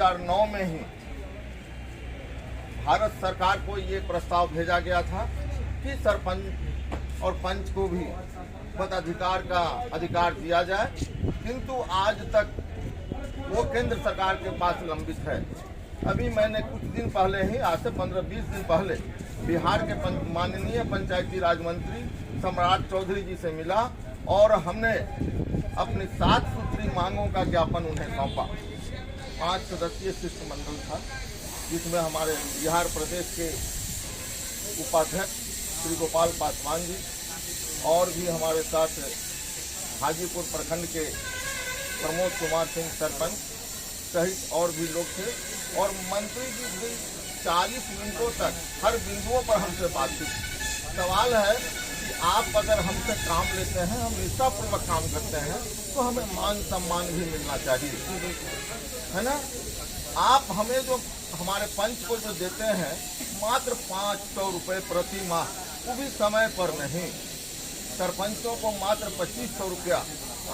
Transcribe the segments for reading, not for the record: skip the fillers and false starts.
2009 में ही भारत सरकार को ये प्रस्ताव भेजा गया था कि सरपंच और पंच को भी मताधिकार का अधिकार दिया जाए, किंतु आज तक वो केंद्र सरकार के पास लंबित है। अभी मैंने कुछ दिन पहले ही, आज से 15-20 दिन पहले, बिहार के माननीय पंचायती राज मंत्री सम्राट चौधरी जी से मिला और हमने अपनी 7 सूत्री मांगों का ज्ञापन उन्हें सौंपा। 5 सदस्यीय शिष्टमंडल था, जिसमें हमारे बिहार प्रदेश के उपाध्यक्ष श्री गोपाल पासवान जी और भी हमारे साथ हाजीपुर प्रखंड के प्रमोद कुमार सिंह सरपंच सहित और भी लोग थे। और मंत्री जी भी 40 मिनटों तक हर बिंदुओं पर हमसे बातचीत। सवाल है कि आप अगर हमसे काम लेते हैं, हम निष्ठापूर्वक काम करते हैं, तो हमें मान सम्मान भी मिलना चाहिए, है ना। आप हमें जो हमारे पंच को जो देते हैं मात्र 500 रुपये प्रति माह, वो भी समय पर नहीं। सरपंचों को मात्र 2500 रुपया।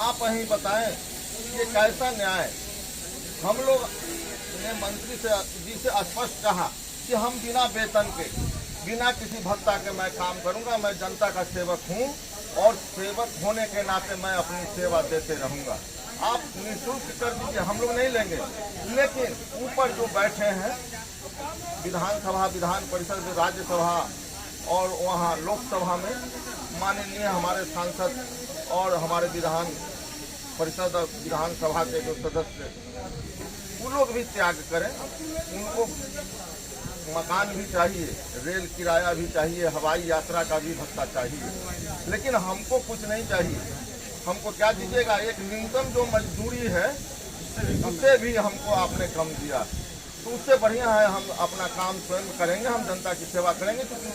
आप ही बताएं ये कैसा न्याय। हम लोग ने मंत्री जी से स्पष्ट कहा कि हम बिना वेतन के, बिना किसी भत्ता के मैं काम करूंगा। मैं जनता का सेवक हूं और सेवक होने के नाते मैं अपनी सेवा देते रहूंगा। आप निःशुल्क कर दीजिए, हम लोग नहीं लेंगे। लेकिन ऊपर जो बैठे हैं विधानसभा, विधान परिषद, राज्यसभा और वहाँ लोकसभा में माननीय हमारे सांसद और हमारे विधान परिषद और विधानसभा के जो सदस्य, वो लोग भी त्याग करें। उनको मकान भी चाहिए, रेल किराया भी चाहिए, हवाई यात्रा का भी भत्ता चाहिए, लेकिन हमको कुछ नहीं चाहिए। हमको क्या दीजिएगा? एक न्यूनतम जो मजदूरी है उससे भी हमको आपने कम दिया, तो उससे बढ़िया है हम अपना काम स्वयं करेंगे, हम जनता की सेवा करेंगे। क्योंकि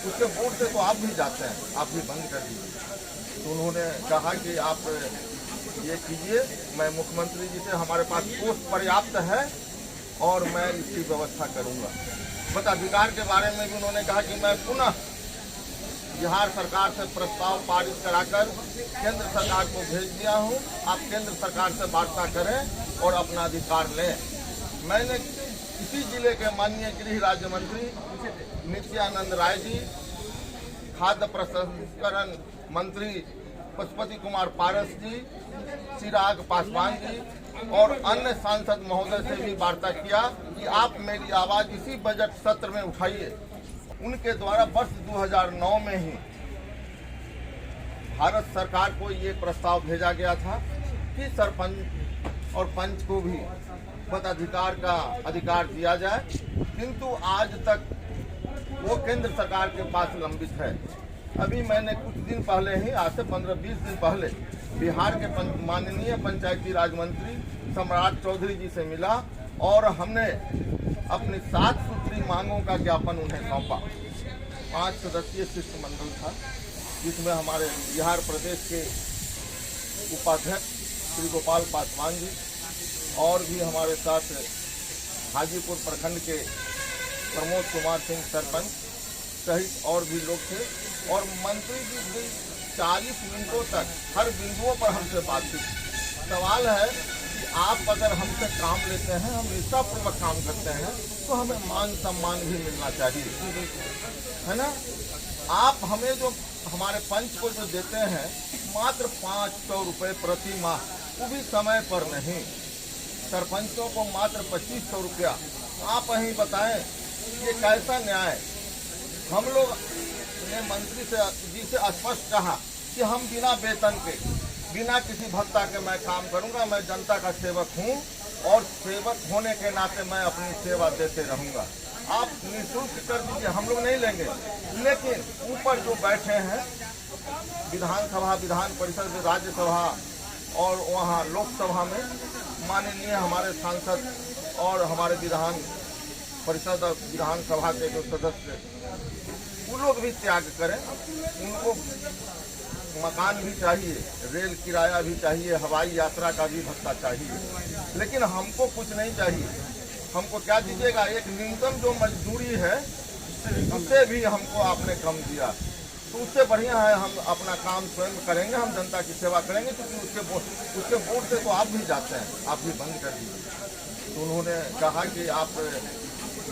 उसके वोट से तो आप भी जाते हैं, आप भी बंद कर दीजिए। तो उन्होंने कहा कि आप ये कीजिए, मैं मुख्यमंत्री जी से, हमारे पास पोस्ट पर्याप्त है और मैं इसकी व्यवस्था करूंगा। मताधिकार के बारे में भी उन्होंने कहा कि मैं पुनः बिहार सरकार से प्रस्ताव पारित कराकर केंद्र सरकार को भेज दिया हूं। आप केंद्र सरकार से वार्ता करें और अपना अधिकार लें। मैंने इसी जिले के माननीय गृह राज्य मंत्री नित्यानंद राय जी, खाद्य प्रसंस्करण मंत्री पशुपति कुमार पारस जी, चिराग पासवान जी और अन्य सांसद महोदय से भी वार्ता किया कि आप मेरी आवाज इसी बजट सत्र में उठाइए। उनके द्वारा वर्ष 2009 में ही भारत सरकार को ये प्रस्ताव भेजा गया था कि सरपंच और पंच को भी मताधिकार का अधिकार दिया जाए, किंतु आज तक वो केंद्र सरकार के पास लंबित है। अभी मैंने कुछ दिन पहले ही, आज से 15-20 दिन पहले, बिहार के माननीय पंचायती राज मंत्री सम्राट चौधरी जी से मिला और हमने अपनी 7 सूत्री मांगों का ज्ञापन उन्हें सौंपा। 5 सदस्यीय शिष्टमंडल था, जिसमें हमारे बिहार प्रदेश के उपाध्यक्ष श्री गोपाल पासवान जी और भी हमारे साथ हाजीपुर प्रखंड के प्रमोद कुमार सिंह सरपंच सहित और भी लोग थे। और मंत्री जी भी 40 मिनटों तक हर बिंदुओं पर हमसे बातचीत। सवाल है कि आप अगर हमसे काम लेते हैं, हम निष्ठापूर्वक काम करते हैं, तो हमें मान सम्मान भी मिलना चाहिए, है ना। आप हमें जो हमारे पंच को जो देते हैं मात्र 500 रुपये प्रति माह, वो भी समय पर नहीं। सरपंचों को मात्र 2500 रुपया। आप ही बताएं ये कैसा न्याय। हम लोग ने मंत्री जी से स्पष्ट कहा कि हम बिना वेतन के, बिना किसी भत्ता के मैं काम करूंगा। मैं जनता का सेवक हूं और सेवक होने के नाते मैं अपनी सेवा देते रहूंगा। आप निःशुल्क कर दीजिए, हम लोग नहीं लेंगे। लेकिन ऊपर जो बैठे हैं विधानसभा, विधान परिषद, राज्यसभा और वहाँ लोकसभा में माननीय हमारे सांसद और हमारे विधान परिषद और विधानसभा के जो सदस्य, वो लोग भी त्याग करें। उनको मकान भी चाहिए, रेल किराया भी चाहिए, हवाई यात्रा का भी भत्ता चाहिए, लेकिन हमको कुछ नहीं चाहिए। हमको क्या दीजिएगा? एक न्यूनतम जो मजदूरी है उससे भी हमको आपने कम दिया, तो उससे बढ़िया है हम अपना काम स्वयं करेंगे, हम जनता की सेवा करेंगे। क्योंकि उसके वोट से तो आप भी जाते हैं, आप भी बंद कर दीजिए। तो उन्होंने कहा कि आप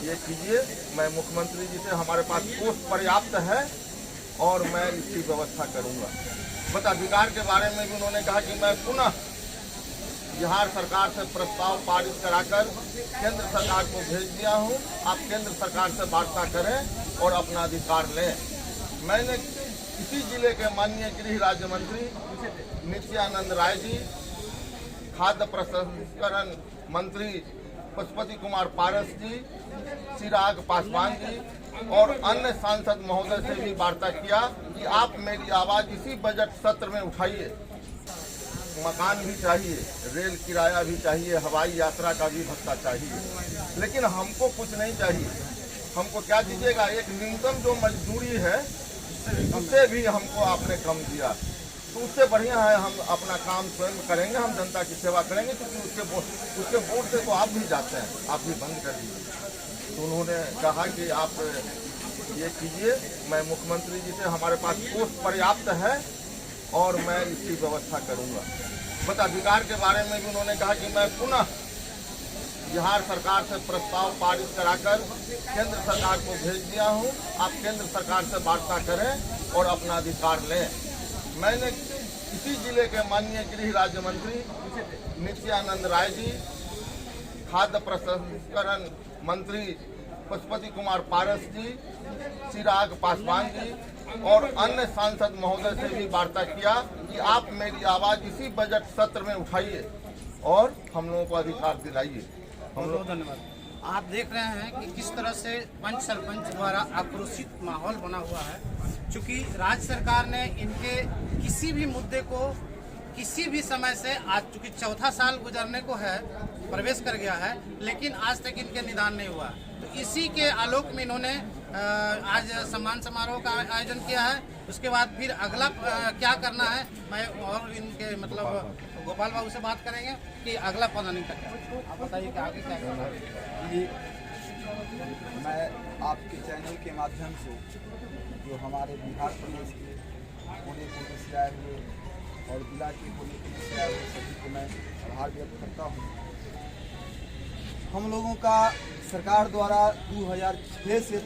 ये कीजिए, मैं मुख्यमंत्री जी से हमारे पास पोस्ट पर्याप्त है और मैं इसकी व्यवस्था करूंगा। मताधिकार के बारे में भी उन्होंने कहा कि मैं पुनः बिहार सरकार से प्रस्ताव पारित कराकर केंद्र सरकार को भेज दिया हूं। आप केंद्र सरकार से वार्ता करें और अपना अधिकार लें। मैंने इसी जिले के माननीय गृह राज्य मंत्री नित्यानंद राय जी, खाद्य प्रसंस्करण मंत्री पशुपति कुमार पारस जी, चिराग पासवान जी और अन्य सांसद महोदय से भी वार्ता किया कि आप मेरी आवाज इसी बजट सत्र में उठाइए। मकान भी चाहिए, रेल किराया भी चाहिए, हवाई यात्रा का भी भत्ता चाहिए, लेकिन हमको कुछ नहीं चाहिए। हमको क्या दीजिएगा? एक न्यूनतम जो मजदूरी है उससे भी हमको आपने कम दिया, तो उससे बढ़िया है हम अपना काम स्वयं करेंगे, हम जनता की सेवा करेंगे, क्योंकि उसके वोट से तो आप भी जाते हैं, आप भी बंद कर दीजिए। तो उन्होंने कहा कि आप ये कीजिए, मैं मुख्यमंत्री जी से हमारे पास पोस्ट पर्याप्त है और मैं इसकी व्यवस्था करूंगा। मताधिकार के बारे में भी उन्होंने कहा कि मैं पुनः बिहार सरकार से प्रस्ताव पारित कराकर केंद्र सरकार को भेज दिया हूं। आप केंद्र सरकार से वार्ता करें और अपना अधिकार लें। मैंने इसी जिले के माननीय गृह राज्य मंत्री नित्यानंद राय जी, खाद्य प्रसंस्करण मंत्री पशुपति कुमार पारस जी, चिराग पासवान जी और अन्य सांसद महोदय से भी वार्ता किया कि आप मेरी आवाज इसी बजट सत्र में उठाइए और हम लोगों को अधिकार दिलाइए। हम लोग धन्यवाद। आप देख रहे हैं कि किस तरह से पंच सरपंच द्वारा आक्रोशित माहौल बना हुआ है, क्योंकि राज्य सरकार ने इनके किसी भी मुद्दे को किसी भी समय से, आज चूंकि चौथा साल गुजरने को है, प्रवेश कर गया है, लेकिन आज तक इनके निदान नहीं हुआ। तो इसी के आलोक में इन्होंने आज सम्मान समारोह का आयोजन किया है। उसके बाद फिर अगला क्या करना है, मैं और इनके मतलब गोपाल बाबू से बात करेंगे कि अगला प्लानिंग का क्या है। आप बताइए कि आगे क्या करना है। जी, मैं आपके चैनल के माध्यम से जो हमारे बिहार प्रदेश के पुणे पुलिस से आए हुए और जिला के पुणे पुलिस से आए हुए सभी को मैं आभार व्यक्त करता हूँ। हम लोगों का सरकार द्वारा 2006 से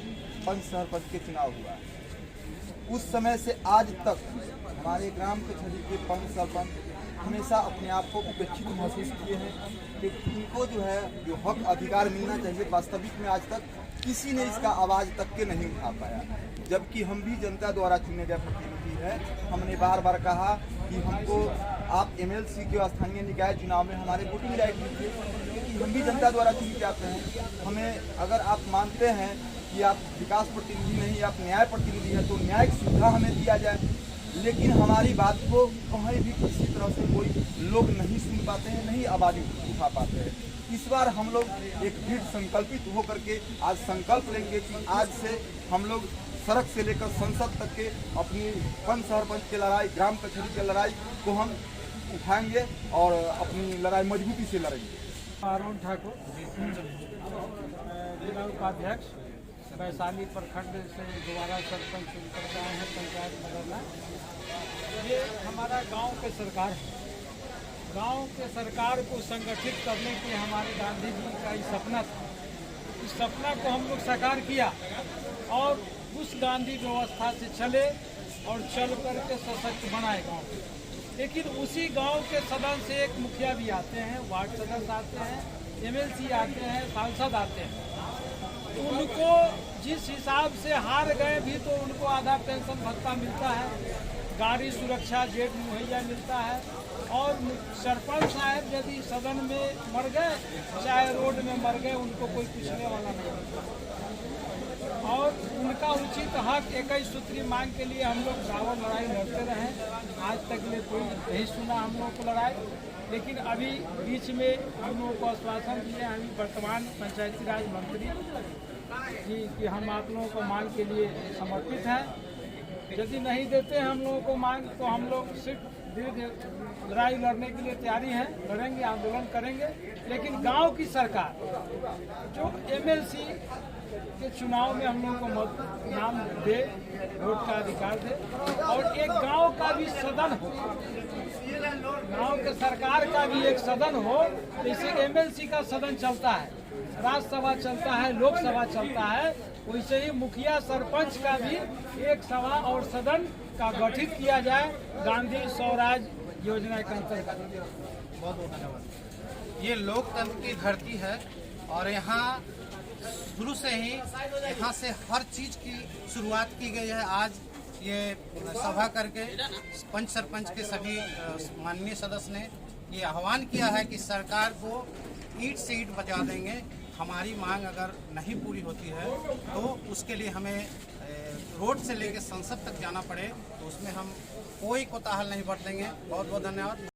पंच सरपंच के चुनाव हुआ है। उस समय से आज तक हमारे ग्राम कचहरी के पंच सरपंच हमेशा अपने आप को उपेक्षित महसूस किए हैं कि इनको जो है जो हक अधिकार मिलना चाहिए, वास्तविक में आज तक किसी ने इसका आवाज़ तक के नहीं उठा पाया। जबकि हम भी जनता द्वारा चुने गए प्रतिनिधि हैं। हमने बार बार कहा कि हमको आप एमएलसी के स्थानीय निकाय चुनाव में हमारे वोटिंग राइट दीजिए, क्योंकि हम भी जनता द्वारा चुने जाते हैं। हमें अगर आप मानते हैं कि आप विकास प्रतिनिधि नहीं, आप न्याय प्रतिनिधि हैं, तो न्यायिक सुविधा हमें दिया जाए। लेकिन हमारी बात को कहीं भी किसी तरह से कोई लोग नहीं सुन पाते हैं, नहीं आवाज़ उठा पाते हैं। इस बार हम लोग एक दृढ़ संकल्पित होकर के आज संकल्प लेंगे कि आज से हम लोग सड़क से लेकर संसद तक के अपनी पंच सरपंच की लड़ाई, ग्राम कचहरी की लड़ाई को हम उठाएंगे और अपनी लड़ाई मजबूती से लड़ेंगे। अरुण ठाकुर, जिला उपाध्यक्ष, वैशाली प्रखंड से दोबारा सरपंच चुनकर के आए हैं पंचायत बदलना। ये हमारा गांव के सरकार है। गांव के सरकार को संगठित करने के हमारे गांधी जी का ये सपना था। इस सपना को हम लोग साकार किया और उस गांधी व्यवस्था से चले और चल करके सशक्त बनाए गाँव को। लेकिन उसी गांव के सदन से एक मुखिया भी आते हैं, वार्ड सदस्य आते हैं, एमएलसी आते हैं, सांसद आते हैं। उनको जिस हिसाब से हार गए भी तो उनको आधा पेंशन भत्ता मिलता है, गाड़ी सुरक्षा जेट मुहैया मिलता है, और सरपंच साहब यदि सदन में मर गए, चाहे रोड में मर गए, उनको कोई पूछने वाला नहीं। और उनका उचित हक 21 सूत्री मांग के लिए हम लोग बराबर लड़ाई लड़ते रहे। आज तक ले कोई नहीं सुना हम लोगों को लड़ाई। लेकिन अभी बीच में हम लोगों को आश्वासन दिए हम वर्तमान पंचायती राज मंत्री जी कि हम आप लोगों को मांग के लिए समर्पित हैं। यदि नहीं देते हैं हम लोगों को मांग, तो हम लोग सिर्फ दीर्घ लड़ाई लड़ने के लिए तैयारी है, लड़ेंगे, आंदोलन करेंगे। लेकिन गांव की सरकार जो एमएलसी के चुनाव में हम लोगों को मत नाम दे, वोट का अधिकार दे, और एक गांव का भी सदन हो, गांव के सरकार का भी एक सदन हो। जैसे एमएलसी का सदन चलता है, राज्यसभा चलता है, लोकसभा चलता है, वैसे ही मुखिया सरपंच का भी एक सभा और सदन का गठित किया जाए गांधी स्वराज योजना के अंतर्गत। बहुत बहुत धन्यवाद। ये लोकतंत्र की धरती है और यहाँ शुरू से ही यहाँ से हर चीज की शुरुआत की गई है। आज ये सभा करके पंच सरपंच के सभी माननीय सदस्य ने ये आह्वान किया है कि सरकार को ईंट से ईंट बजा देंगे। हमारी मांग अगर नहीं पूरी होती है तो उसके लिए हमें रोड से लेकर संसद तक जाना पड़े, तो उसमें हम कोई कोताहल नहीं बरतेंगे। बहुत बहुत धन्यवाद।